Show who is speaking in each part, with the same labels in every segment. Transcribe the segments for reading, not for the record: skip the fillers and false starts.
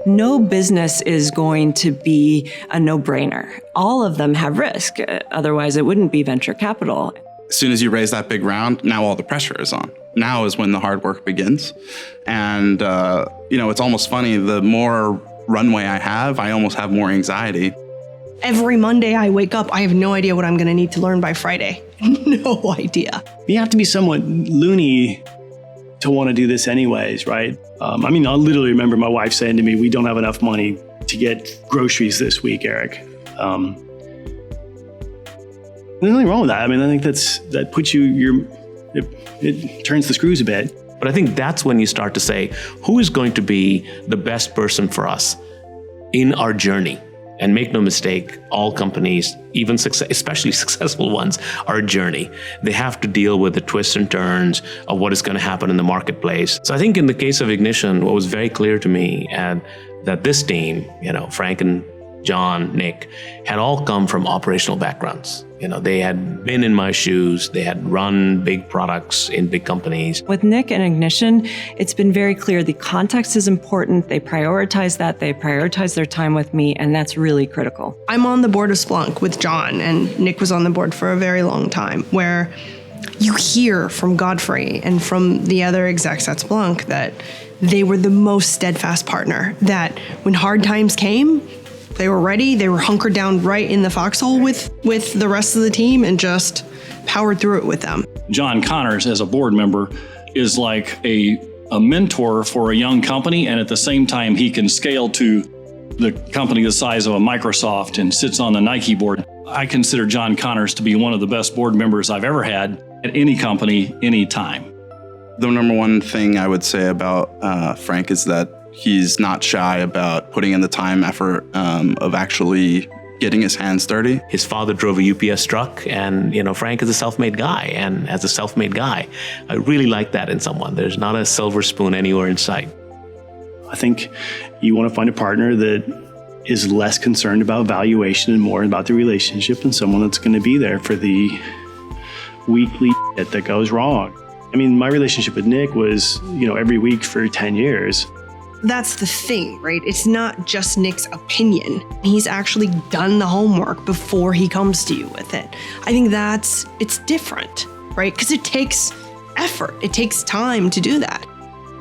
Speaker 1: No business is going to be a no-brainer. All of them have risk. Otherwise, it wouldn't be venture capital.
Speaker 2: As soon as you raise that big round, now all the pressure is on. Now is when the hard work begins. And, it's almost funny. The more runway I have, I almost have more anxiety.
Speaker 3: Every Monday I wake up, I have no idea what I'm going to need to learn by Friday. No idea.
Speaker 4: You have to be somewhat loony to want to do this anyways, right? I literally remember my wife saying to me, "We don't have enough money to get groceries this week, Erik." There's nothing wrong with that. I think that puts it turns the screws a bit.
Speaker 5: But I think that's when you start to say, who is going to be the best person for us in our journey? And make no mistake, all companies, especially successful ones, are a journey. They have to deal with the twists and turns of what is going to happen in the marketplace. So I think in the case of Ignition, what was very clear to me, and that this team, Frank and John, Nick, had all come from operational backgrounds. They had been in my shoes. They had run big products in big companies.
Speaker 1: With Nick and Ignition, it's been very clear the context is important. They prioritize that. They prioritize their time with me, and that's really critical.
Speaker 3: I'm on the board of Splunk with John, and Nick was on the board for a very long time, where you hear from Godfrey and from the other execs at Splunk that they were the most steadfast partner, that when hard times came, they were ready. They were hunkered down right in the foxhole with the rest of the team and just powered through it with them.
Speaker 6: John Connors, as a board member, is like a mentor for a young company, and at the same time, he can scale to the company the size of a Microsoft and sits on the Nike board. I consider John Connors to be one of the best board members I've ever had at any company, any time.
Speaker 2: The number one thing I would say about Frank is that he's not shy about putting in the time, effort of actually getting his hands dirty.
Speaker 5: His father drove a UPS truck, and Frank is a self-made guy. And as a self-made guy, I really like that in someone. There's not a silver spoon anywhere in sight.
Speaker 4: I think you want to find a partner that is less concerned about valuation and more about the relationship, and someone that's going to be there for the weekly shit that goes wrong. My relationship with Nick was, every week for 10 years.
Speaker 3: That's the thing, right? It's not just Nick's opinion. He's actually done the homework before he comes to you with it. I think it's different, right? Because it takes effort. It takes time to do that.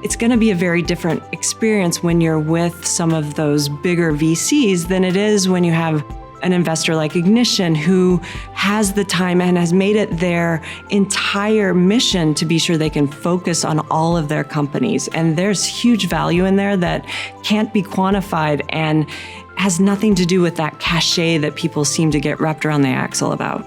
Speaker 1: It's going to be a very different experience when you're with some of those bigger VCs than it is when you have an investor like Ignition who has the time and has made it their entire mission to be sure they can focus on all of their companies. And there's huge value in there that can't be quantified and has nothing to do with that cachet that people seem to get wrapped around the axle about.